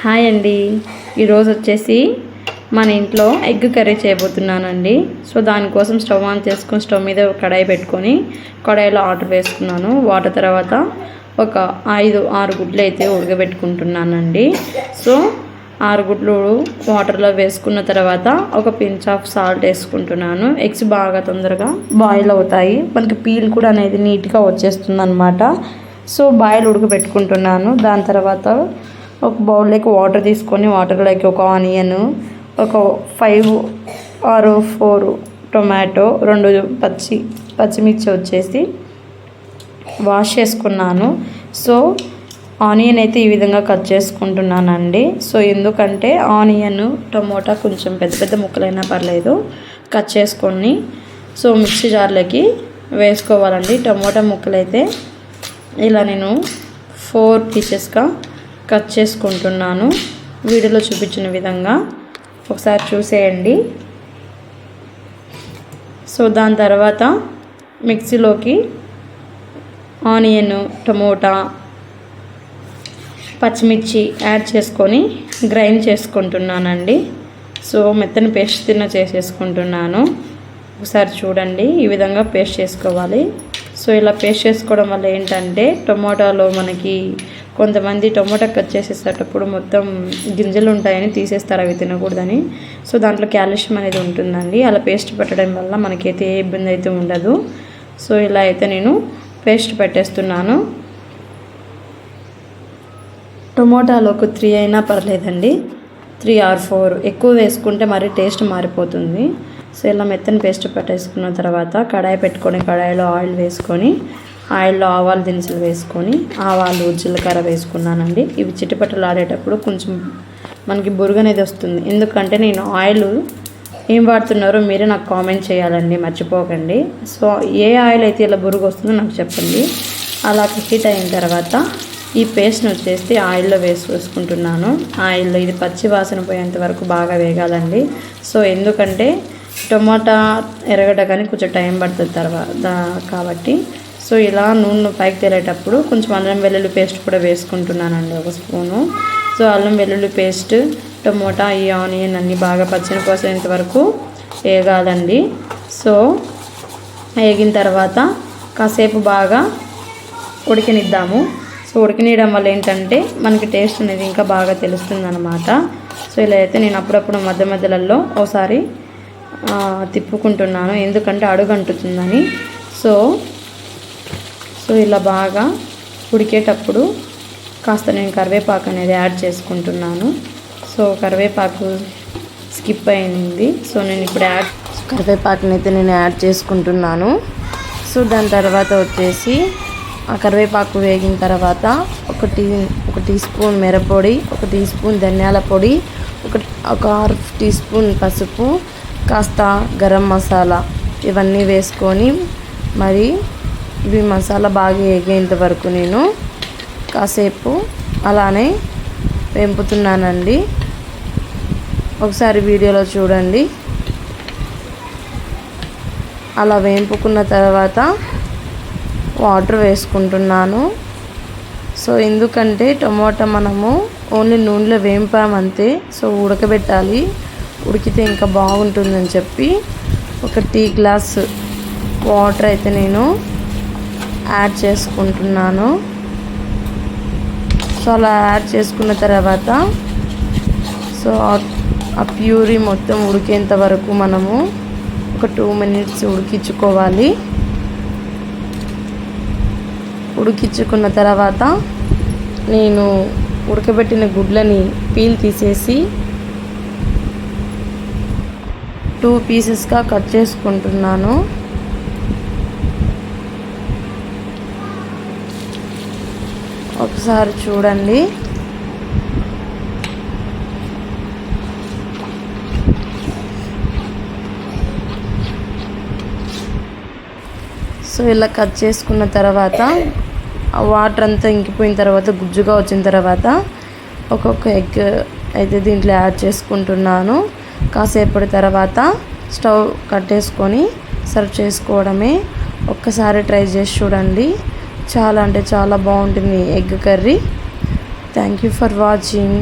Hi అండి. ఈరోజు వచ్చేసి మన ఇంట్లో ఎగ్ కర్రీ చేయబోతున్నానండి. సో దానికోసం స్టవ్ ఆన్ చేసుకొని స్టవ్ మీద కడాయి పెట్టుకొని కడాయిలో వాటర్ వేసుకున్నాను. వాటర్ తర్వాత ఒక 5-6 గుడ్లు అయితే ఉడకబెట్టుకుంటున్నానండి. సో 6 గుడ్లు వాటర్లో వేసుకున్న తర్వాత ఒక పించ్ ఆఫ్ సాల్ట్ వేసుకుంటున్నాను. ఎగ్స్ బాగా తొందరగా బాయిల్ అవుతాయి, మనకి పీల్ కూడా అనేది నీట్గా వచ్చేస్తుంది అనమాట. సో బాయిల్ ఉడకబెట్టుకుంటున్నాను. దాని తర్వాత ఒక బౌల్లోకి వాటర్ తీసుకొని వాటర్లోకి ఒక ఆనియన్, ఒక 5 or 4 టొమాటో, 2 పచ్చిమిర్చి వచ్చేసి వాష్ చేసుకున్నాను. సో ఆనియన్ అయితే ఈ విధంగా కట్ చేసుకుంటున్నానండి. సో ఎందుకంటే ఆనియన్ టమోటా కొంచెం పెద్ద పెద్ద ముక్కలైనా పర్లేదు కట్ చేసుకొని సో మిక్సీ జార్లోకి వేసుకోవాలండి. టమోటా ముక్కలు అయితే ఇలా నేను 4 పీసెస్గా కట్ చేసుకుంటున్నాను. వీడియోలో చూపించిన విధంగా ఒకసారి చూసేయండి. సో దాని తర్వాత మిక్సీలోకి ఆనియన్, టమోటా, పచ్చిమిర్చి యాడ్ చేసుకొని గ్రైండ్ చేసుకుంటున్నానండి. సో మెత్తని పేస్ట్ చేసేసుకుంటున్నాను. ఒకసారి చూడండి, ఈ విధంగా పేస్ట్ చేసుకోవాలి. సో ఇలా పేస్ట్ చేసుకోవడం వల్ల ఏంటంటే టొమాటోలో మనకి కొంతమంది టొమాటో కట్ చేసేటప్పుడు మొత్తం గింజలు ఉంటాయని తీసేస్తారు, అవి తినకూడదని. సో దాంట్లో కాల్షియం అనేది ఉంటుందండి. అలా పేస్ట్ పెట్టడం వల్ల మనకైతే ఏ ఇబ్బంది అయితే ఉండదు. సో ఇలా అయితే నేను పేస్ట్ పెట్టేస్తున్నాను. టొమాటోలో ఒక 3 అయినా పర్లేదండి, 3 or 4 ఎక్కువ వేసుకుంటే మరి టేస్ట్ మారిపోతుంది. సో ఇలా మెత్తని పేస్ట్ పెట్టేసుకున్న తర్వాత కడాయి పెట్టుకొని కడాయిలో ఆయిల్ వేసుకొని ఆయిల్లో ఆవాలు దినుసులు వేసుకొని ఆవాలు, జీలకర్ర వేసుకున్నానండి. ఇవి చిటిపట్టలు ఆడేటప్పుడు కొంచెం మనకి బురుగు అనేది వస్తుంది. ఎందుకంటే నేను ఆయిల్ ఏం వాడుతున్నారో మీరే నాకు కామెంట్ చేయాలండి, మర్చిపోకండి. సో ఏ ఆయిల్ అయితే ఇలా బురుగు వస్తుందో నాకు చెప్పండి. అలా హీట్ అయిన తర్వాత ఈ పేస్ట్ని వచ్చేసి ఆయిల్లో వేసుకుంటున్నాను. ఆయిల్లో ఇది పచ్చి వాసన పోయేంత వరకు బాగా వేగాలండి. సో ఎందుకంటే టొమాటా ఎరగడ కానీ కొంచెం టైం పడుతుంది తర్వాత కాబట్టి. సో ఇలా నూనె పైకి తేలేటప్పుడు కొంచెం అల్లం వెల్లుల్లి పేస్ట్ కూడా వేసుకుంటున్నానండి, 1 స్పూను. సో అల్లం వెల్లుల్లి పేస్ట్, టమోటా, ఈ ఆనియన్ అన్నీ బాగా పచ్చని కోసేంత వరకు వేగాలండి. సో వేగిన తర్వాత కాసేపు బాగా ఉడికనిద్దాము. సో ఉడికనియడం వల్ల ఏంటంటే మనకి టేస్ట్ అనేది ఇంకా బాగా తెలుస్తుంది అన్నమాట. సో ఇలా అయితే నేను అప్పుడప్పుడు మధ్య మధ్యలలో ఒకసారి తిప్పుకుంటున్నాను, ఎందుకంటే అడుగు అంటుతుందని. సో ఇలా బాగా ఉడికేటప్పుడు కాస్త నేను కరివేపాకు అనేది యాడ్ చేసుకుంటున్నాను. సో కరివేపాకు స్కిప్ అయింది. సో నేను ఇప్పుడు కరివేపాకుని అయితే నేను యాడ్ చేసుకుంటున్నాను. సో దాని తర్వాత వచ్చేసి ఆ కరివేపాకు వేగిన తర్వాత ఒక టీ స్పూన్ మిరప్పొడి, 1 టీ స్పూన్ ధనియాల పొడి, ఒక 1/2 టీ స్పూన్ పసుపు, కాస్త గరం మసాలా ఇవన్నీ వేసుకొని మరి ఇవి మసాలా బాగా వేగేంత వరకు నేను కాసేపు అలానే వేపుతున్నానండి. ఒకసారి వీడియోలో చూడండి. అలా వేపుకున్న తర్వాత వాటర్ వేసుకుంటున్నాను. సో ఎందుకంటే టమోటా మనము ఓన్లీ నూనెలో వేపామంతే. సో ఉడకబెట్టాలి, ఉడికితే ఇంకా బాగుంటుందని చెప్పి 1 టీ గ్లాస్ వాటర్ అయితే నేను యాడ్ చేసుకుంటున్నాను. సో అలా యాడ్ చేసుకున్న తర్వాత సో ఆ ప్యూరీ మొత్తం ఉడికేంత వరకు మనము ఒక 2 minutes ఉడికించుకోవాలి. ఉడికించుకున్న తర్వాత నేను ఉడకబెట్టిన గుడ్లని పీల్ తీసేసి 2 పీసెస్గా కట్ చేసుకుంటున్నాను. ఒకసారి చూడండి. సో ఇలా కట్ చేసుకున్న తర్వాత ఆ వాటర్ అంతా ఇంకిపోయిన తర్వాత గుజ్జుగా వచ్చిన తర్వాత ఒక్కొక్క ఎగ్ అయితే దీంట్లో యాడ్ చేసుకుంటున్నాను. కాసేపటి తర్వాత స్టవ్ కట్టేసుకొని సర్వ్ చేసుకోవడమే. ఒక్కసారి ట్రై చేసి చూడండి, చాలా అంటే చాలా బాగుంటుంది egg curry. Thank you for watching.